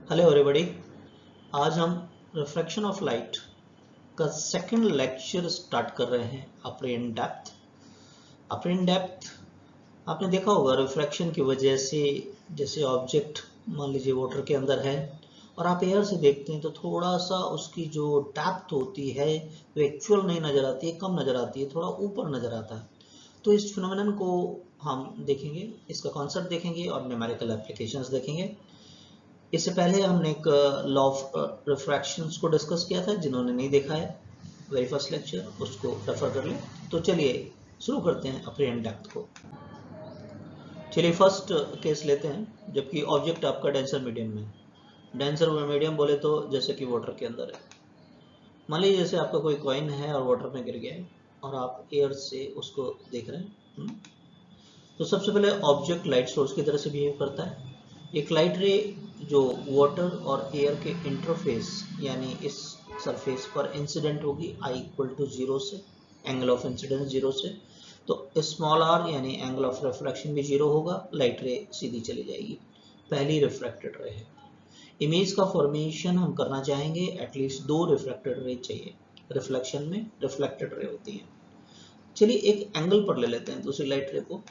Hello everybody. आज हम refraction of light का सेकंड लेक्चर स्टार्ट कर रहे हैं। अप्रिएंट डेप्थ। अप्रिएंट डेप्थ आपने देखा होगा रिफ्रैक्शन की वजह से, जैसे ऑब्जेक्ट मान लीजिए वाटर के अंदर है और आप एयर से देखते हैं तो थोड़ा सा उसकी जो डेप्थ होती है वो एक्चुअल नहीं नजर आती है, कम नजर आती है, थोड़ा ऊपर नजर आता है। तो इस फिनोमेनन को हम देखेंगे, इसका कॉन्सेप्ट देखेंगे और न्यूमेरिकल एप्लीकेशंस देखेंगे। इससे पहले हमने एक लॉ ऑफ रिफ्रैक्शंस को डिस्कस किया था। जिन्होंने नहीं देखा है वेरी फर्स्ट लेक्चर उसको रेफर कर लें। तो चलिए शुरू करते हैं अप्रिएंट डेप्थ को। चलिए फर्स्ट केस लेते हैं, जबकि ऑब्जेक्ट आपका डेंसर मीडियम में। डेंसर मीडियम बोले तो जैसे कि वाटर के अंदर है। मान लीजिए जैसे आपका कोई कॉइन है और वाटर में गिर गया है और आप एयर से उसको देख रहे हैं। तो सबसे पहले ऑब्जेक्ट लाइट सोर्स की तरह से बिहेव करता है। एक लाइट रे जो वाटर और एयर के इंटरफेस यानी इस सरफेस पर इंसिडेंट होगी आई इक्वल टू जीरो से, एंगल ऑफ इंसिडेंस जीरो से। तो स्मॉल आर यानी एंगल ऑफ रिफ्रैक्शन भी जीरो होगा, लाइट रे सीधी चली जाएगी। पहली रिफ्रैक्टेड रे है। इमेज का फॉर्मेशन हम करना चाहेंगे, एटलीस्ट दो रिफ्रैक्टेड रे चाहिए। रिफ्लेक्शन में रिफ्लेक्टेड रे होती है। चलिए एक एंगल पर ले लेते हैं दूसरी लाइट रे को।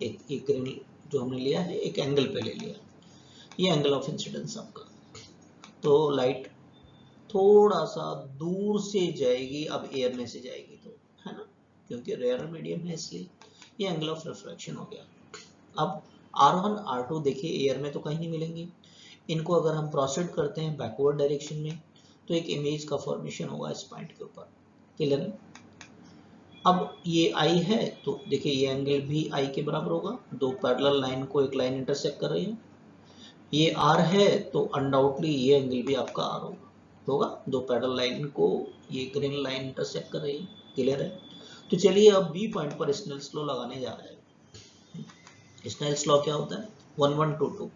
एक ग्रीन जो हमने लिया है एक एंगल पे ले लिया, ये एंगल ऑफ इंसिडेंस आपका। तो लाइट थोड़ा सा दूर से जाएगी, अब एयर में से जाएगी तो, है ना, क्योंकि रेयर मीडियम है इसलिए ये एंगल ऑफ रिफ्रैक्शन हो गया। अब R1 R2 देखिए एयर में तो कहीं नहीं मिलेंगे। इनको अगर हम प्रोसीड करते हैं बैकवर्ड डायरेक्शन में तो एक इमेज का फॉर्मेशन होगा इस पॉइंट के ऊपर। क्लियर है? अब ये आई है तो देखिए ये एंगल भी आई के बराबर होगा। दो पैरेलल लाइन को एक लाइन इंटरसेक्ट कर रही है। ये आर है तो अनडाउटली ये एंगल भी आपका आर होगा। दो पैरेलल लाइन को ये ग्रीन लाइन इंटरसेक्ट कर रही है। क्लियर है? तो चलिए अब बी पॉइंट पर स्नेल्स लॉ लगाने जा रहे हैं। स्नेल्स लॉ क्या होता है? 1122।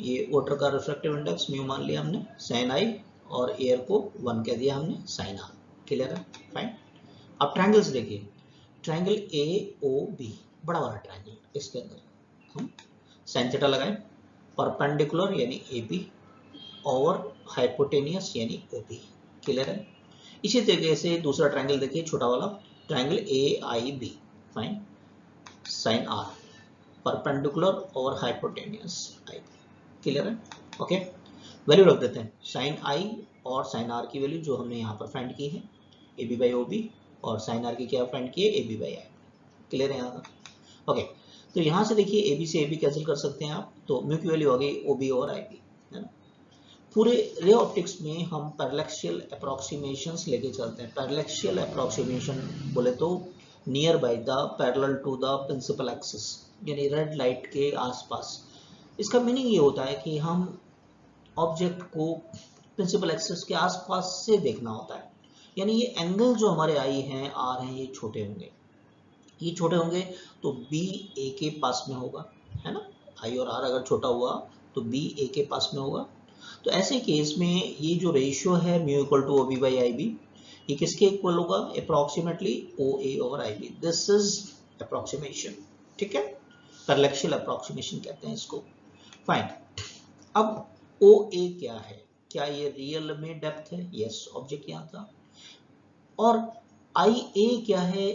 ये वाटर का रिफ्रैक्टिव इंडेक्स म्यू मान लिया हमने, साइन आई, और एयर को 1 कह दिया हमने, साइन आर। क्लियर है? फाइन। अब ट्रायंगल्स देखिए। ट्रायंगल ए ओ बी, बड़ा वाला ट्रायंगल, इसके अंदर हम साइन थीटा लगाएं। परपेंडिकुलर यानी ए बी और हाइपोटेनियस यानी ओ बी। क्लियर है? इसी तरीके से दूसरा ट्रायंगल देखिए, छोटा वाला triangle A I B. Fine. Sine R, perpendicular और हाइपोटेनियस आई बी। क्लियर है? ओके, वैल्यू रख देते हैं। साइन आई और साइन आर की वैल्यू जो हमने यहाँ पर फाइंड की है, A B by O B, और साइन आर की क्या फाइंड की है, A B by I. Clear है यहाँ का? ओके, तो यहाँ से देखिए ए बी से ए बी कैंसिल कर सकते हैं आप, तो म्यू की वैल्यू आ गई ओ बी और आई बी, है ना। पूरे रे ऑप्टिक्स में हम पैरेलैक्सियल अप्रोक्सीमेशंस लेके चलते हैं। पैरेलैक्सियल अप्रोक्सीमेशन बोले तो near by the parallel to the principal axis, यानी रेड लाइट के आसपास। इसका मीनिंग ये होता है कि हम ऑब्जेक्ट को प्रिंसिपल एक्सिस के आसपास से देखना होता है। यानी ये एंगल जो हमारे आई हैं आर हैं, ये छोटे होंगे। ये छोटे होंगे तो बी ए के पास में होगा, है ना। आई और आर अगर छोटा हुआ तो बी ए के पास में होगा। तो ऐसे केस में ये जो रेशियो है mu equal to O B by I B, ये किसके इक्वल होगा? अप्रोक्सीमेटली ओ ए और I B. This is approximation. ठीक है, पैरेलैक्सियल अप्रोक्सीमेशन कहते हैं इसको। फाइन। अब ओ ए क्या है? क्या ये रियल में डेप्थ है? यस, ऑब्जेक्ट यहाँ था। और आई ए क्या है?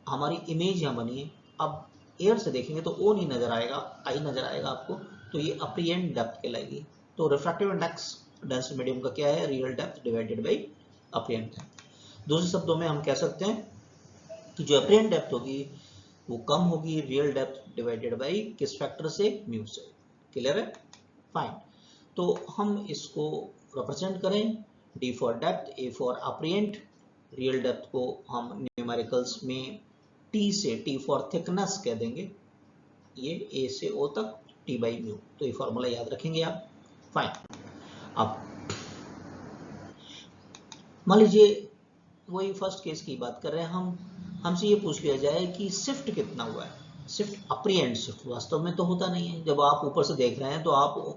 हमारी इमेज यहाँ बनी है। अब एयर से देखेंगे तो ओ नहीं नजर आएगा, आई नजर आएगा आपको, तो ये अप्रिएंट डेप्थ कहलाएगी। तो रिफ्रैक्टिव इंडेक्स डेंस मीडियम का क्या है? Real depth divided by apparent depth. दूसरे शब्दों में हम कह सकते हैं कि जो अप्रिएंट डेप्थ होगी वो कम होगी रियल डेप्थ डिवाइडेड बाई किस फैक्टर से? म्यू से। क्लियर है? फाइन। तो हम इसको रिप्रेजेंट करें, D for depth, A for apparent. Real depth को हम न्यूमेरिकल्स में टी से, टी फॉर थिकनेस कह देंगे, ये ए से ओ तक, टी बाई म्यू। तो ये फॉर्मूला याद रखेंगे आप। फाइन। अब मान लीजिए वही फर्स्ट केस की बात कर रहे हैं हम, हमसे ये पूछ लिया जाए कि शिफ्ट कितना हुआ है। शिफ्ट, अप्रिएंट शिफ्ट वास्तव में तो होता नहीं है। जब आप ऊपर से देख रहे हैं तो आप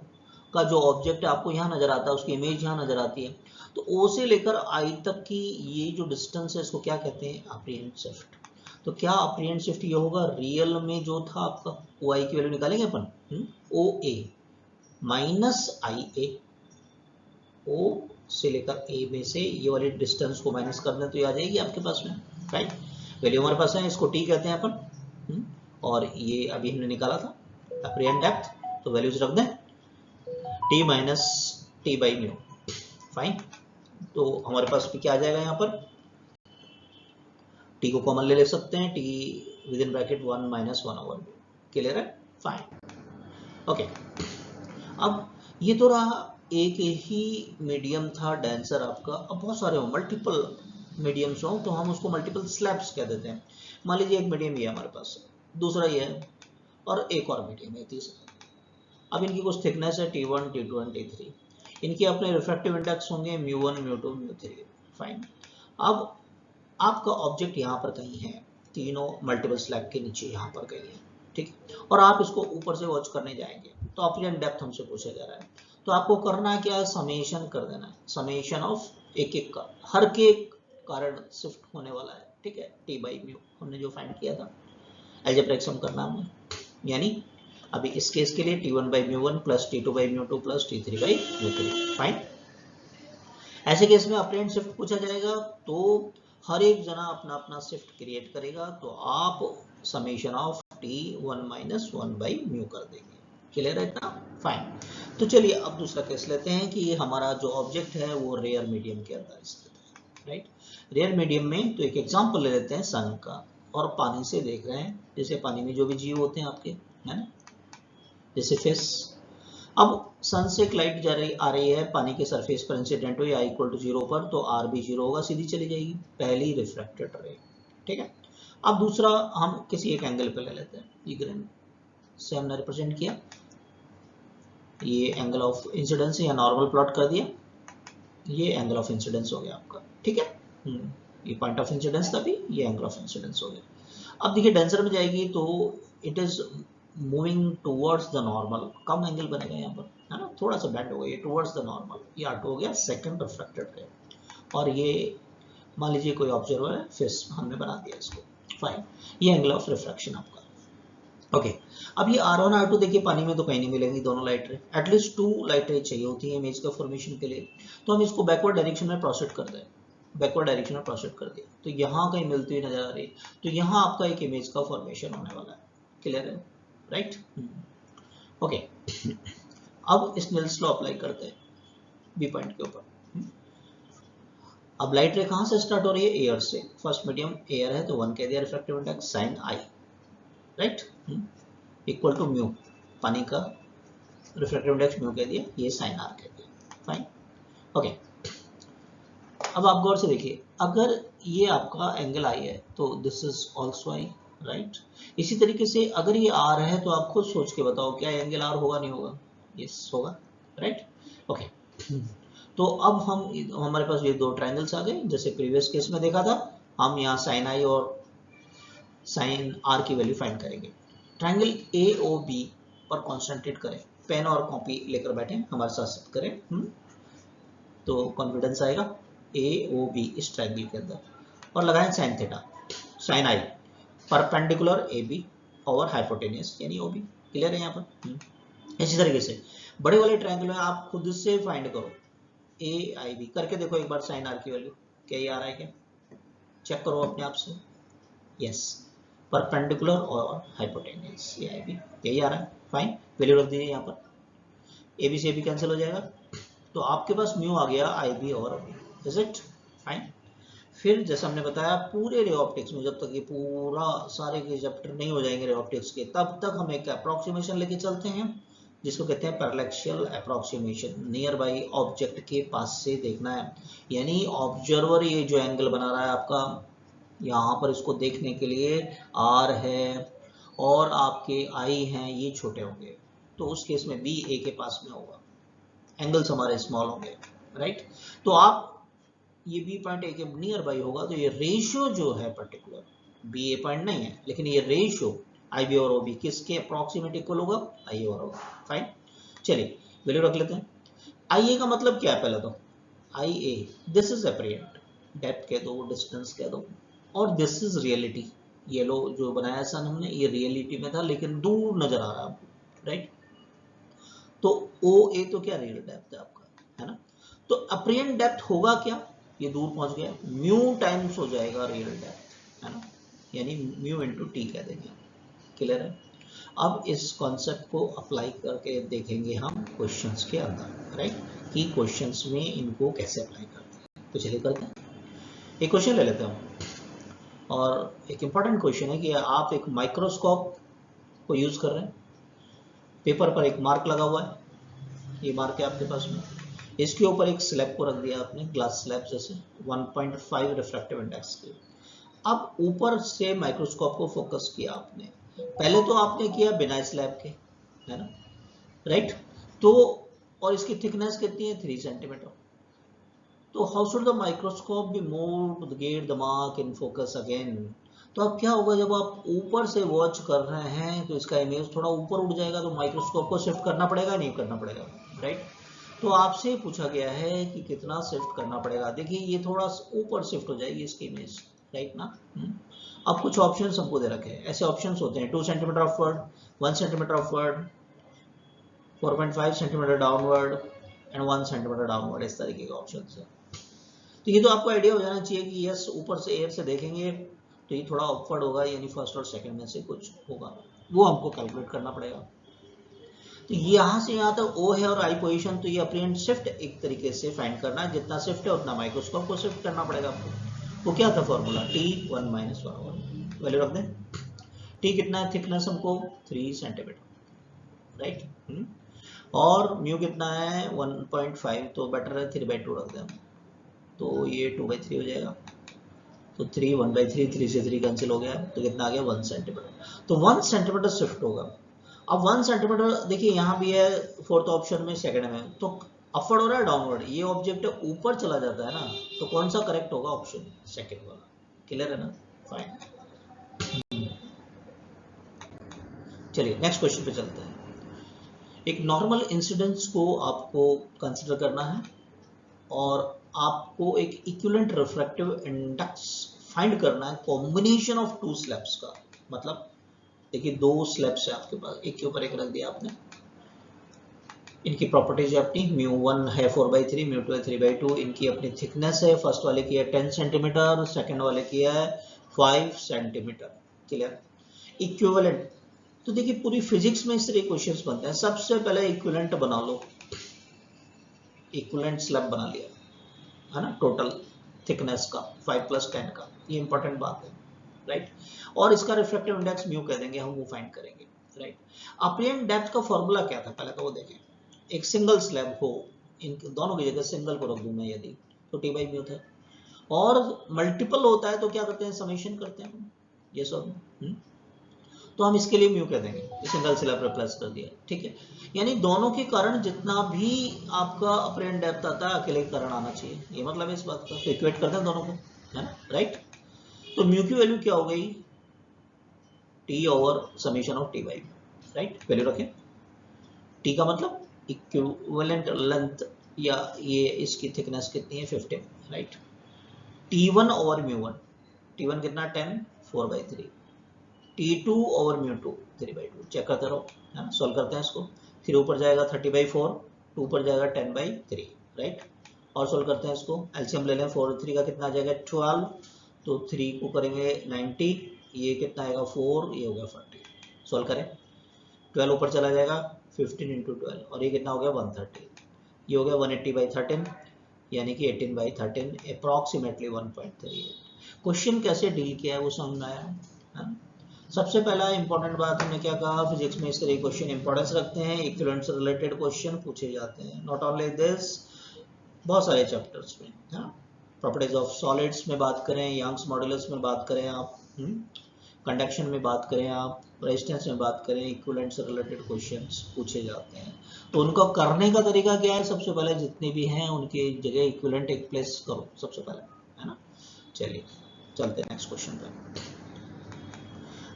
का जो ऑब्जेक्ट है आपको यहाँ नजर आता है, उसकी इमेज यहाँ नजर आती है। तो ओ से लेकर आई तक की ये जो डिस्टेंस है इसको क्या कहते हैं? अप्रिएंट शिफ्ट। तो क्या अप्रिएंट शिफ्ट ये होगा? रियल में जो था आपका ओ आई की वैल्यू निकालेंगे अपन, ओ ए माइनस आई ए, ओ से लेकर ए में से ये वाली डिस्टेंस को माइनस कर दें तो ये आ जाएगी आपके पास में, राइट। वैल्यू हमारे पास है, इसको टी कहते हैं अपन, और ये अभी हमने निकाला था अप्रियन डेप्थ, तो वैल्यूज रख दें T minus T by mu, fine. तो हमारे पास भी क्या आ जाएगा यहाँ पर, टी को कॉमन ले सकते हैं, T with in bracket 1 minus 1 over mu, clear है, फाइन। ओके, अब ये तो रहा एक ही मीडियम था डेंसर आपका। अब बहुत सारे हो, मल्टीपल मीडियम्स हो तो हम उसको मल्टीपल स्लैब्स कह देते हैं। मान लीजिए एक मीडियम ये हमारे पास, दूसरा ये है, और एक और मीडियम है, तीसरा। अब इनकी कुछ थिकनेस है T1, T2 एंड T3। इनके अपने रिफ्रैक्टिव इंडेक्स होंगे μ1, μ2, μ3, फाइन। अब आपका ऑब्जेक्ट यहाँ पर कहीं है, तीनों मल्टीपल स्लैब के नीचे यहाँ पर कहीं है, ठीक है, और आप इसको ऊपर से वॉच करने जाएंगे तो अपलियन डेप्थ हमसे पूछा जा रहा है, तो आपको करना क्या है, समेशन कर देना है, समेशन ऑफ एक एक का, हर के कारण शिफ्ट होने वाला है, ठीक है, टी बाई म्यू हमने जो फाइंड किया था, अलजेब्रिक सम करना है, यानी अभी इस केस के लिए T1 बाई म्यू1 प्लस T2 बाई म्यू2 प्लस T3 बाई म्यू3, फाइन। ऐसे केस में अपलियन शिफ्ट पूछा जाएगा तो हर एक जना अपना अपना शिफ्ट क्रिएट करेगा, तो आप summation of T1 minus 1 by mu कर देंगे, क्लियर है इतना, फाइन। तो चलिए अब दूसरा केस लेते हैं कि हमारा जो ऑब्जेक्ट है वो रेयर मीडियम के अंदर स्थित है, राइट। रेयर मीडियम में तो एक एग्जांपल ले लेते हैं सन का, और पानी से देख रहे हैं, जैसे पानी में जो भी जीव होते हैं आपके, है ना, जैसे फिश। अब सन से एक लाइट आ रही है, पानी के सरफेस पर इंसिडेंट हुई I इक्वल टू 0 पर, तो R भी 0 होगा, सीधी चली जाएगी, पहली रिफ्रैक्टेड रे, ठीक है। अब दूसरा हम किसी एक एंगल पे ले लेते हैं, ये ग्रीन से हमने रिप्रेजेंट किया, ये एंगल ऑफ इंसिडेंस या नॉर्मल प्लॉट कर दिया, ये एंगल ऑफ इंसिडेंस हो गया आपका, ठीक है, ये पॉइंट ऑफ इंसिडेंस था भी, ये एंगल ऑफ इंसिडेंस हो गया। अब देखिए डेंसर में जाएगी तो it is moving towards the normal, come angle बनेगा यहाँ पर, है ना, थोड़ा सा बेंड हो गया, ये टुवर्ड्स द नॉर्मल, ये R2 हो गया सेकंड रिफ्रैक्टेड रे, और ये मान लीजिए कोई ऑब्जर्वर है, फिश हमने बना दिया इसको, फाइन, ये एंगल ऑफ रिफ्रैक्शन आपका, ओके। अब ये R1 R2 देखिए पानी में तो कहीं नहीं मिलेंगी दोनों लाइट रे, एटलीस्ट 2 लाइट रे चाहिए होती है इमेज का फॉर्मेशन के लिए, तो हम इसको बैकवर्ड डायरेक्शन में प्रोसीड कर दें, बैकवर्ड डायरेक्शन में प्रोसीड कर दिया, तो यहाँ कहीं मिलती हुई नजर आ रही है, तो यहाँ आपका एक इमेज का फॉर्मेशन होने वाला है, क्लियर है, राइट, ओके। अब स्नेल्स लॉ अप्लाई करते हैं बी पॉइंट के ऊपर। अब लाइट रे कहां से स्टार्ट हो रही है, एयर से, फर्स्ट मीडियम एयर है तो 1 कह दिया refractive index sine I, right, equal to mu, पानी का रिफ्रैक्टिव इंडेक्स म्यू कह दिया, ये साइन आर कह दिया, फाइन, ओके। अब आप गौर से देखिए, अगर ये आपका एंगल आई है तो this is also I, right. इसी तरीके से अगर ये आर है तो आप खुद सोच के बताओ क्या एंगल आर होगा, नहीं होगा, यस होगा, राइट, ओके। तो अब हमारे पास ये दो ट्रायंगल्स आ गए, जैसे प्रीवियस केस में देखा था, हम यहाँ साइन आई और साइन आर की वैल्यू फाइंड करेंगे। ट्रायंगल AOB पर कॉन्सेंट्रेट करें, पेन और कॉपी लेकर बैठे हमारे साथ करें, तो कॉन्फिडेंस आएगा AOB इस ट्रायंगल के अंदर, और लगाएं साइन थीटा, साइन आई परपेंडिकुलर AB और हाइपोटेनियस यानी OB, क्लियर है यहाँ पर। इसी तरीके से बड़े वाले ट्रायंगल में आप खुद से फाइंड करो AIB करके देखो एक बार साइन आर की वैल्यू क्या ये आ रहा है, क्या चेक करो अपने आप से, यस, परपेंडिकुलर और हाइपोटेनियस AIB यही आ रहा है, फाइन, वैल्यू रख दीजिए यहाँ पर, AB से AB कैंसिल हो जाएगा, तो आपके पास म्यू आ गया IB और OB, इज इट, फाइन। फिर जैसे हमने बताया पूरे रे ऑप्टिक्स में जब तक ये पूरा सारे के चैप्टर नहीं हो जाएंगे रे ऑप्टिक्स के, तब तक हम एक अप्रोक्सीमेशन लेके चलते हैं जिसको कहते हैं पैरेलैक्सियल अप्रोक्सीमेशन, नियर बाई ऑब्जेक्ट के पास से देखना है, यानी ऑब्जर्वर ये जो एंगल बना रहा है आपका, यहाँ पर इसको देखने के लिए R है और आपके I हैं, ये छोटे होंगे, तो उस केस में B A के पास में होगा, एंगल्स हमारे स्मॉल होंगे, राइट। तो आप ये B पॉइंट A के नियर बाई होगा, तो ये रेशियो जो है पर्टिकुलर B A पॉइंट नहीं है, लेकिन ये रेशियो IB और OB किसके अप्रोक्सीमेट इक्वल होगा, IA और होगा, फाइन। चलिए वैल्यू रख लेते हैं। IA का मतलब क्या है, पहले तो IA दिस इज एपरिएंट, डेप्थ कह दो, डिस्टेंस कह दो, और दिस इज रियलिटी, येलो जो बनाया सन हमने ये रियलिटी में था लेकिन दूर नजर आ रहा है आपको, राइट। तो OA तो क्या रियल डेप्थ है आपका, है ना। तो अपरिएंट डेप्थ होगा क्या, ये दूर पहुंच गया, म्यू टाइम्स हो जाएगा रियल डेप्थ, है ना, यानी म्यू इंटू टी कह देंगे। क्लियर है। अब इस कॉन्सेप्ट को अप्लाई करके देखेंगे हम क्वेश्चंस के अंदर, राइट, कि क्वेश्चंस में इनको कैसे अप्लाई करते हैं। तो चलिए करते हैं, एक क्वेश्चन ले लेते हैं। और एक इंपॉर्टेंट क्वेश्चन है कि आप एक माइक्रोस्कोप को यूज कर रहे हैं, पेपर पर एक मार्क लगा हुआ है, ये मार्क है आपके पास में, इसके ऊपर एक स्लैब को रख दिया आपने, ग्लास स्लैब जैसे 1.5 रिफ्रैक्टिव इंडेक्स के। अब ऊपर से माइक्रोस्कोप को फोकस किया आपने, पहले तो आपने किया बिना स्लैब के, है ना, राइट। तो और इसकी थिकनेस कितनी है, 3 सेंटीमीटर। तो how should the microscope be move to get the mark in focus again. तो अब क्या होगा, जब आप ऊपर से वॉच कर रहे हैं तो इसका इमेज थोड़ा ऊपर उठ जाएगा, तो माइक्रोस्कोप को शिफ्ट करना पड़ेगा, नहीं करना पड़ेगा, राइट। तो आपसे पूछा गया है कि कितना शिफ्ट करना पड़ेगा। देखिए ये थोड़ा ऊपर शिफ्ट हो जाएगी इसकी इमेज, राइट ना। अब कुछ ऑप्शंस हमको दे रखे हैं, ऐसे ऑप्शंस होते हैं 2 centimetre upward, 1 centimetre upward, 4.5 centimetre downward and 1 centimetre downward, इस तरीके के ऑप्शंस है। तो ये तो आपको आइडिया हो जाना चाहिए कि यस, ऊपर से एयर से देखेंगे तो ये थोड़ा अपवर्ड होगा, यानी फर्स्ट और सेकंड में से कुछ होगा, वो हमको कैलकुलेट करना पड़ेगा। तो यहाँ से यहाँ तक O है और I पोजीशन, तो ये अपरिएंट शिफ्ट एक तरीके से फाइंड करना है, जितना शिफ्ट है उतना माइक्रोस्कोप को शिफ्ट करना पड़ेगा आपको। वो क्या था फॉर्मूला, T1 - 1 वैल्यू रख दें। T कितना है, थिकनेस हमको 3 सेंटीमीटर, राइट। और म्यू कितना है 1.5, तो बेटर है 3/2 रख दें हम, तो ये 2/3 हो जाएगा। तो 3 1/3, 3 से 3 कैंसिल हो गया, तो कितना आ गया 1 सेंटीमीटर। तो 1 सेंटीमीटर शिफ्ट होगा। अब 1 सेंटीमीटर देखिए यहाँ भी है, फोर्थ ऑप्शन में, सेकंड में, तो अपवर्ड हो रहा है डाउनवर्ड, ये ऑब्जेक्ट ऊपर चला जाता है ना, तो कौन सा करेक्ट होगा, ऑप्शन सेकंड वाला। क्लियर है ना, फाइन। चलिए नेक्स्ट क्वेश्चन पे चलते हैं। एक नॉर्मल इंसिडेंस को आपको कंसिडर करना है और आपको एक इक्विवेलेंट रिफ्रैक्टिव इंडेक्स फाइंड करना है कॉम्बिनेशन ऑफ 2 स्लैब्स का। मतलब देखिए 2 स्लैब्स है आपके पास, एक के ऊपर एक रख दिया आपने, इनकी प्रॉपर्टीज है अपनी, μ1 है 4/3, μ2 है 3/2, इनकी अपनी थिकनेस है, फर्स्ट वाले की है 10 सेंटीमीटर, सेकंड वाले की है 5 सेंटीमीटर। Clear, equivalent. तो देखिए पूरी फिजिक्स में इस तरह क्वेश्चंस बनते हैं, सबसे पहले इक्विवेलेंट बना लो, इक्विवेलेंट स्लैब बना लिया, है ना, टोटल थिकनेस का 5 + 10 का, ये इंपॉर्टेंट बात है, राइट। और इसका रिफ्रैक्टिव इंडेक्स म्यू कह देंगे हम, वो फाइंड करेंगे, राइट। अपरिएंट डेप्थ का फॉर्मूला क्या था, पहले तो वो देखें। एक सिंगल स्लैब हो, इन दोनों की जगह सिंगल को रख दूं मैं यदि, तो T/μ था। और मल्टीपल होता है तो क्या करते हैं, समेशन करते हैं, ये सब। तो हम इसके लिए म्यू कह देंगे, सिंगल स्लैब रिप्लेस कर दिया, ठीक है। यानी दोनों के कारण जितना भी आपका अपरिएंट डेप्थ आता है, अकेले कारण आना चाहिए, ये मतलब है इस बात का। तो इक्वेट करते हैं दोनों को, है ना, राइट। तो म्यू की वैल्यू क्या हो गई, T over summation of T/μ, right. Value रखें, T का मतलब इक्विवेलेंट लेंथ, या ये इसकी थिकनेस कितनी है 15, राइट। T1 ओवर μ1, T1 कितना 10, 4/3, T2 ओवर μ2, 3/2, चेक करते रहो, है ना, सॉल्व करते हैं इसको। फिर ऊपर जाएगा 30/4, 2 ऊपर जाएगा 10/3, राइट। और सॉल्व करते हैं इसको, एलसीएम ले लें, 4 और 3 का कितना आ जाएगा 12, तो 3 को करेंगे 90, ये कितना आएगा 4, ये हो गया 40। सॉल्व करें, 12 ऊपर चला जाएगा 15 × 12, और ये कितना हो गया 130, ये हो गया 180/13, यानी कि 18/13, अप्रॉक्सीमेटली 1.38। क्वेश्चन कैसे डील किया है वो समझ में आया, है। सबसे पहला इंपॉर्टेंट बात हमने क्या कहा, फिजिक्स में इस तरह क्वेश्चन इंपॉर्टेंस रखते हैं, इक्विवेलेंट से रिलेटेड क्वेश्चन पूछे जाते हैं। नॉट ओनली दिस, बहुत सारे चैप्टर्स में, है। प्रॉपर्टीज ऑफ सॉलिड्स में बात करें, यंग्स मॉडुलस में बात करें आप, कंडक्शन में बात करें आप, रेजिस्टेंस में बात करें, इक्विवेलेंट से रिलेटेड क्वेश्चंस पूछे जाते हैं। तो उनको करने का तरीका क्या है, सबसे पहले जितने भी हैं उनके जगह इक्विवेलेंट एक प्लेस करो सबसे पहले, है ना। चलिए चलते हैं नेक्स्ट क्वेश्चन पे।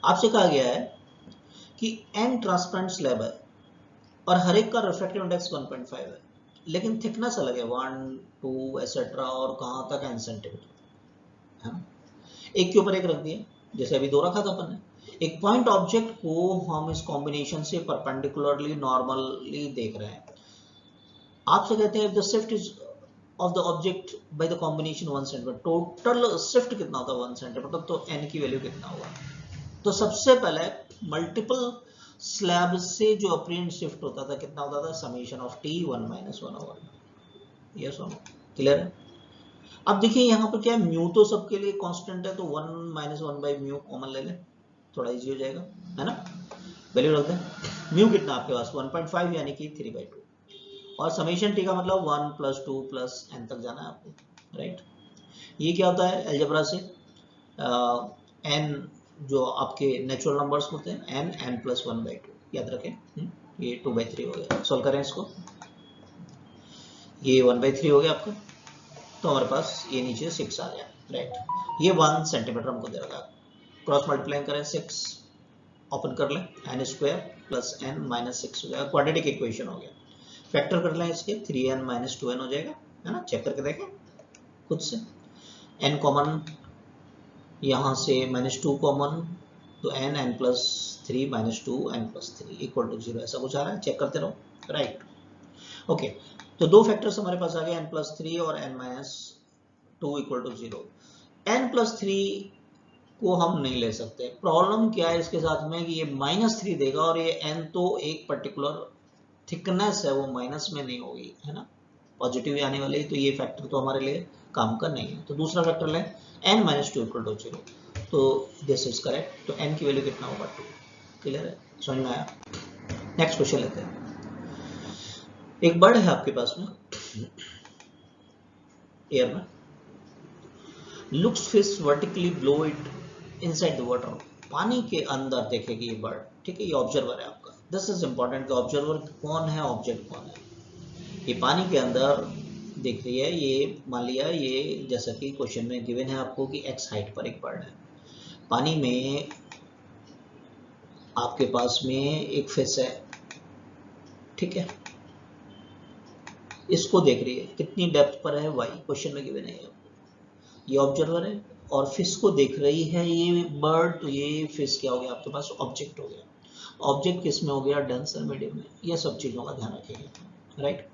आपसे कहा गया है कि n ट्रांसपेरेंट स्लैब है और हर एक का रिफ्रैक्टिव इंडेक्स 1.5 है, लेकिन थिकनेस अलग है, 1 2 एसेट्रा, और कहां तक n सेंटीमीटर, है ना। एक के ऊपर एक रख दिए, जैसे अभी 2 रखा था अपन ने, एक पॉइंट ऑब्जेक्ट को हम इस कॉम्बिनेशन से परपेंडिकुलरली नॉर्मली देख रहे हैं। आपसे कहते हैं the shift is of the object by the combination 1 centimetre, total shift कितना होता है 1 सेंटीमीटर, तो n की वैल्यू कितना होगा। तो सबसे पहले मल्टीपल स्लैब से जो अपरेंट शिफ्ट होता था कितना होता था, summation of t 1 minus 1 over, yes और नो, क्लियर है। अब देखिए यहाँ पर क्या है, म्यू तो सबके लिए कांस्टेंट है, तो 1 माइनस 1 बाई म्यू कॉमन ले लें, थोड़ा इजी हो जाएगा, है ना। वैल्यू रख दें, म्यू कितना आपके पास 1.5 यानी कि 3/2, और समेशन टी का मतलब 1 प्लस 2 प्लस एन तक जाना है आपको, राइट। ये क्या होता है अलजेब्रा से, एन जो आपके नेचुरल नंबर्स होते हैं एन प्लस 1/2 याद रखें। ये 2/3 हो गया, सॉल्व करें इसको, ये 1/3 हो गया आपका, तो हमारे पास ये नीचे 6 आ गया, राइट। ये 1 सेंटीमीटर हमको दे रखा, क्रॉस मल्टीप्लाई करें 6, ओपन कर लें, N square plus N minus 6 हो जाएगा, क्वाड्रेटिक इक्वेशन हो गया। फैक्टर कर लें इसके, 3n माइनस 2n हो जाएगा, है ना, चेक करके देखें खुद से। n कॉमन यहाँ से -2 कॉमन, तो n plus 3 minus 2 n plus 3 equal to 0, ऐसा कुछ आ रहा है, चेक करते रहो, राइट। ओके, तो दो फैक्टर्स हमारे पास आ गए, n प्लस 3 और n minus 2 equal to 0। n plus 3 को हम नहीं ले सकते, प्रॉब्लम क्या है इसके साथ में कि ये -3 देगा और ये n तो एक पर्टिकुलर थिकनेस है, वो माइनस में नहीं होगी, है ना, पॉजिटिव ही आने वाली है, तो ये फैक्टर तो हमारे लिए काम का नहीं है। तो दूसरा फैक्टर लें, n माइनस 2 इक्वल टू 0, तो दिस इज करेक्ट, तो n की वैल्यू कितना होगा 2, क्लियर है, समझ में आया। नेक्स्ट क्वेश्चन लेते हैं। एक बर्ड है आपके पास में एयर में, looks fish vertically blow it inside the water, पानी के अंदर देखेगी ये बर्ड, ठीक है, ये ऑब्जर्वर है आपका। दिस इज इंपॉर्टेंट कि ऑब्जर्वर कौन है, ऑब्जेक्ट कौन है। ये पानी के अंदर देख रही है, ये मान लिया, ये जैसा कि क्वेश्चन में गिवन है आपको कि x हाइट पर एक बर्ड है, पानी में आपके पास में एक फिश है, ठीक है, इसको देख रही है, कितनी डेप्थ पर है y, क्वेश्चन में गिवन है आपको। ये ऑब्जर्वर है और फिश को देख रही है ये बर्ड, तो ये फिश क्या हो गया आपके पास, ऑब्जेक्ट हो गया। ऑब्जेक्ट किस में हो गया, डेंसर मीडियम में, ये सब चीजों का ध्यान रखिएगा, राइट।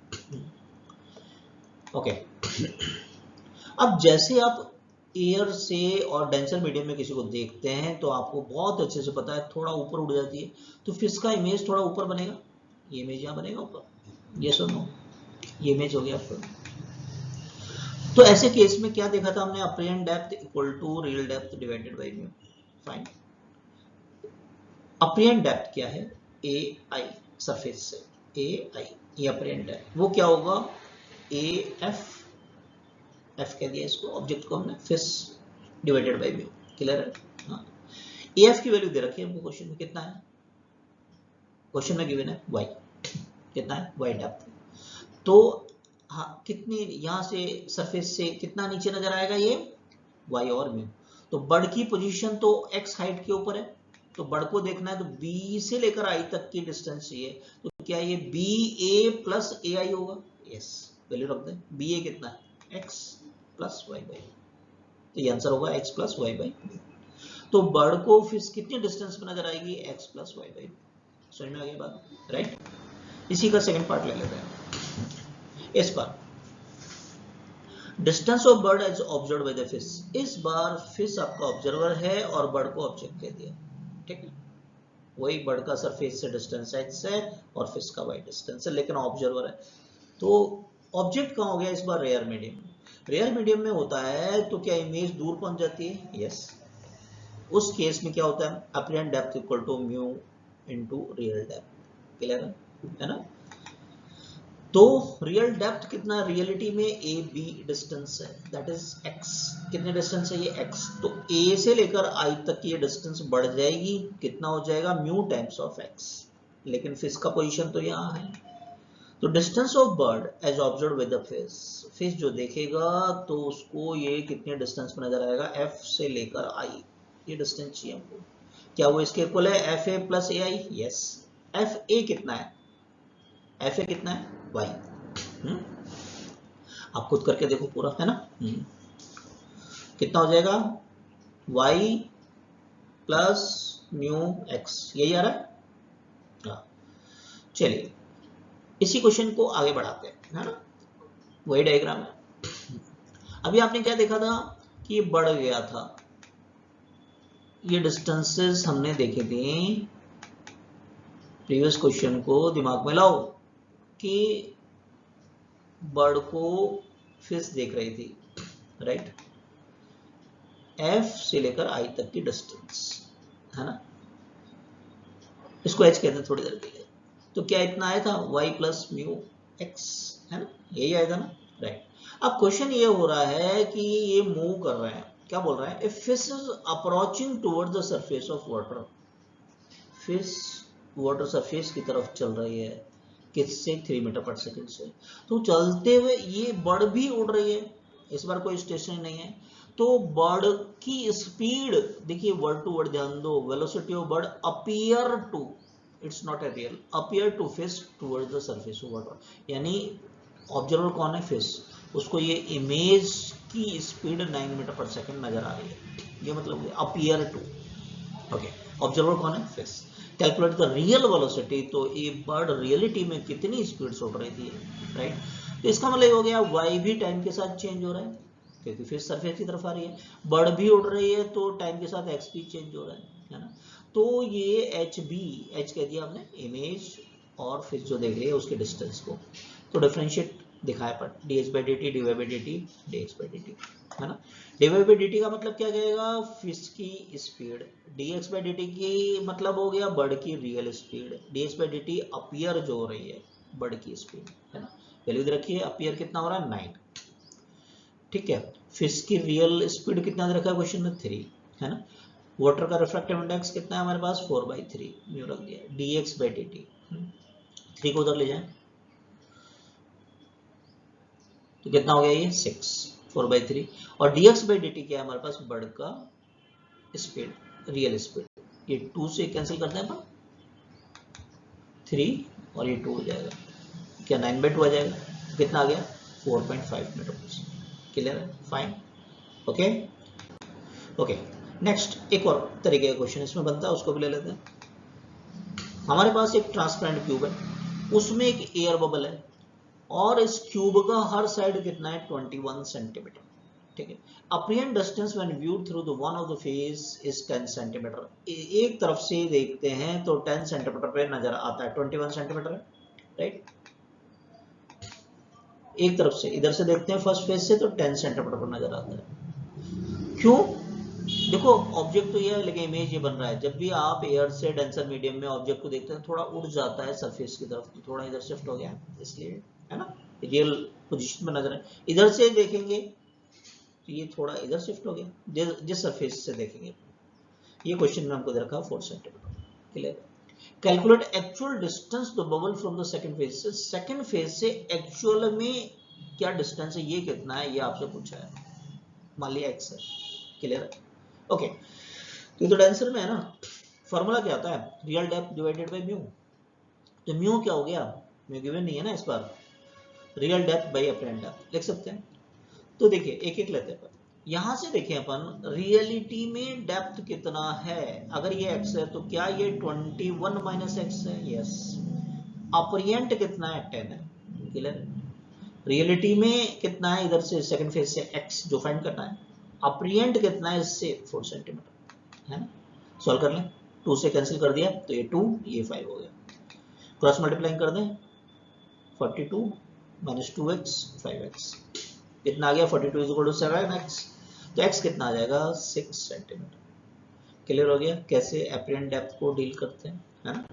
ओके, अब जैसे आप एयर से और डेंसर मीडियम में किसी को देखते हैं तो आपको बहुत अच्छे से पता है, थोड़ा ऊपर उड़ जाती है तो फिश का इमेज थोड़ा ऊपर बनेगा, ये इमेज यहाँ बनेगा ऊपर, ये सुनो, ये इमेज हो गया आपको। तो ऐसे केस में क्या देखा था हमने, apparent depth equal to real depth divided by mu, fine. Apparent depth क्या है, ए आई, सरफेस से ए आई, ये अपरेंट है, वो क्या होगा, ए एफ, एफ कह दिया इसको, ऑब्जेक्ट को हमने, fish divided by mu, clear है। हाँ, ए एफ की वैल्यू दे रखी है हमको क्वेश्चन में, कितना है, क्वेश्चन में गिवन है y, कितना है y डेप्थ, तो हाँ कितनी यहाँ से सरफेस से कितना नीचे नजर आएगा ये y और म्यू, तो बर्ड की पोजीशन तो x हाइट के ऊपर है, तो बर्ड को देखना है तो b से लेकर i तक की डिस्टेंस चाहिए, तो क्या ये ba प्लस ai होगा, यस, वैल्यू रख दें, ba कितना है x प्लस y बाई, तो ये आंसर होगा x प्लस y बाई। तो बर्ड को फिश कितनी डिस्टेंस पे नजर आएगी, x प्लस y बाई, समझ में आ गई बात, राइट। इसी का सेकंड पार्ट ले लेते हैं। इस बार distance of bird as observed by the fish, इस बार फिश आपका ऑब्जर्वर है और बर्ड को ऑब्जेक्ट कह दिया, ठीक है, वही बर्ड का सरफेस से डिस्टेंस x है और फिश का y डिस्टेंस है, लेकिन ऑब्जर्वर है। तो ऑब्जेक्ट कहाँ हो गया इस बार, रेयर मीडियम में, रेयर मीडियम में होता है तो क्या इमेज दूर पहुंच जाती है, यस, उस केस में क्या होता है, apparent depth equal to mu into real depth, clear है ना। तो रियल डेप्थ कितना, रियलिटी में ए बी डिस्टेंस है, दैट इज x, कितने डिस्टेंस है ये x, तो a से लेकर i तक की ये डिस्टेंस बढ़ जाएगी, कितना हो जाएगा, म्यू टाइम्स ऑफ x, लेकिन फिश का पोजीशन तो यहाँ है। तो distance of bird as observe with the fish, fish जो देखेगा तो उसको ये कितने डिस्टेंस पे नजर आएगा, f से लेकर i, ये डिस्टेंस चाहिए हमको, क्या वो इसके इक्वल है F A plus A I, yes, F A कितना है, एफ ए कितना है y, आप खुद करके देखो पूरा, है ना, कितना हो जाएगा y प्लस म्यू एक्स, यही आ रहा है। हाँ, चलिए इसी क्वेश्चन को आगे बढ़ाते हैं, है ना, वही डायग्राम है। अभी आपने क्या देखा था कि ये बढ़ गया था, ये डिस्टेंसेस हमने देखे थे प्रीवियस क्वेश्चन को दिमाग में लाओ कि बर्ड को फिश देख रही थी, राइट, एफ से लेकर आई तक की डिस्टेंस, है ना, इसको एच कहते हैं थोड़ी देर के लिए। तो क्या इतना आया था y प्लस म्यू एक्स, है ना, यही आया था ना, राइट। अब क्वेश्चन ये हो रहा है कि ये मूव कर रहे हैं, क्या बोल रहे हैं, if fish is approaching toward the surface of water, fish water surface की तरफ चल रही है, किससे, 3 मीटर पर सेकंड से। तो चलते हुए ये बर्ड भी उड़ रही है, इस बार कोई स्टेशन नहीं है, तो बर्ड की स्पीड देखिए, वर्ड टू वर्ड ध्यान दो, velocity of bird appear to, it's not a real, appear to fish towards the surface of water, यानी ऑब्जर्वर कौन है, फिश, उसको ये इमेज की स्पीड 9 मीटर पर सेकंड नजर आ रही है, ये मतलब अपीयर टू, ओके, ऑब्जर्वर कौन है, fish. Calculate the real velocity, तो ये बर्ड रियलिटी में कितनी स्पीड से उड़ रही थी, राइट। तो इसका मतलब हो गया y भी टाइम के साथ चेंज हो रहा है, क्योंकि फिश सरफेस की तरफ आ रही है, बर्ड भी उड़ रही है, तो टाइम के साथ x भी चेंज हो रहा है ना। तो ये h कह दिया हमने इमेज और फिश जो देख रही है उसके डिस्टेंस को, तो डिफरेंशिएट दिखाया पर dh by dt dy by dt dx by dt, है ना। dy by dt का मतलब क्या कहेगा, फिश की स्पीड, dx by dt की मतलब हो गया बर्ड की real speed, dx by dt appear जो हो रही है बर्ड की स्पीड, है ना। वैल्यू दे रखी है, अपीयर कितना हो रहा है 9, ठीक है। फिश की रियल स्पीड कितना दे रखा है क्वेश्चन में, 3, है ना। वाटर का रिफ्रैक्टिव इंडेक्स कितना है हमारे पास, 4/3 म्यू रख दिया, dx by dt 3 को उधर ले जाएं तो कितना हो गया ये 6, 4/3, और dx by dt क्या है हमारे पास, बर्ड का स्पीड, रियल स्पीड, ये 2 से कैंसिल करते हैं अपन, 3 और ये 2 हो जाएगा, क्या 9/2 आ जाएगा, कितना आ गया 4.5 मीटर पर सेकंड, क्लियर है, फाइन, ओके ओके। नेक्स्ट एक और तरीके का क्वेश्चन इसमें बनता है, उसको भी ले लेते हैं। हमारे पास एक ट्रांसपेरेंट क्यूब है, उसमें एक एयर बबल है, और इस क्यूब का हर साइड कितना है 21 सेंटीमीटर, ठीक है। Apparent distance when viewed through the one of the face is 10 centimetre, एक तरफ से देखते हैं तो 10 सेंटीमीटर पे नजर आता है, 21 सेंटीमीटर है, राइट। एक तरफ से इधर से देखते हैं फर्स्ट फेस से तो 10 सेंटीमीटर पर नजर आता है, क्यों, देखो ऑब्जेक्ट तो ये है लेकिन इमेज ये बन रहा है, जब भी आप एयर से डेंसर मीडियम में ऑब्जेक्ट को देखते हैं थोड़ा उड़ जाता है सरफेस की तरफ, तो थोड़ा इधर शिफ्ट हो गया इसलिए, है ना, रियल पोजीशन में नजर है। इधर से देखेंगे तो ये थोड़ा इधर शिफ्ट हो गया, जिस सरफेस से देखेंगे, ये क्वेश्चन में हमको दे रखा 4 centimetre, clear. Calculate actual distance the bubble from the second phase से, सेकंड फेज से एक्चुअल में क्या डिस्टेंस है, ये कितना है, ये आपसे पूछा है, मान लिया x है, क्लियर है, ओके। तो आंसर में है ना, फॉर्मूला क्या आता है, real depth divided by mu, तो म्यू क्या हो गया, म्यू गिवन नहीं है ना इस बार, real depth by apparent depth लिख सकते हैं। तो देखिए एक एक लेते हैं, यहां से देखें अपन रियलिटी में डेप्थ कितना है, अगर ये x है तो क्या ये 21 माइनस x है, यस। अपरिएंट कितना है 10 है, क्लियर। रियलिटी में कितना है, इधर से सेकंड फेज से x जो फाइंड करना है, अपरिएंट कितना है इससे 4 सेंटीमीटर, है ना। सॉल्व कर लें, 2 से कैंसिल कर दिया तो ये 2 ये 5 हो गया, क्रॉस मल्टीप्लाइंग कर दें, 42 माइनस 2x 5x, कितना आ गया 42 इज इक्वल टू 7x, तो x कितना आ जाएगा 6 सेंटीमीटर, क्लियर हो गया कैसे अपरेंट डेप्थ को डील करते हैं, है ना।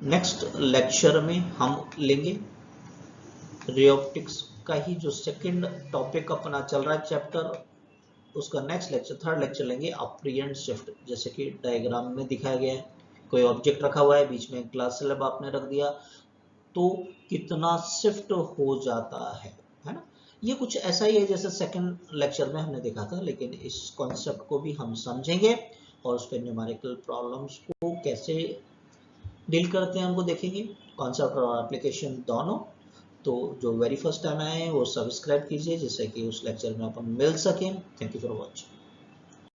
नेक्स्ट लेक्चर में हम लेंगे रे ऑप्टिक्स का ही जो सेकंड टॉपिक अपना चल रहा है चैप्टर, उसका नेक्स्ट लेक्चर, थर्ड लेक्चर लेंगे अपरिएंट शिफ्ट, जैसे कि डायग्राम में दिखाया गया है, कोई ऑब्जेक्ट रखा हुआ है, बीच में ग्लास स्लैब आपने रख दिया, तो कितना शिफ्ट हो जाता है ना। ये कुछ ऐसा ही है जैसे सेकंड लेक्चर में हमने देखा था, लेकिन इस कॉन्सेप्ट को भी हम समझेंगे और उस पर न्यूमेरिकल प्रॉब्लम्स को कैसे डील करते हैं हमको देखेंगे, कॉन्सेप्ट और एप्लीकेशन दोनों। तो जो वेरी फर्स्ट टाइम आए हैं वो सब्सक्राइब कीजिए जिससे कि उस लेक्चर में अपन मिल सकें। Thank you for watching.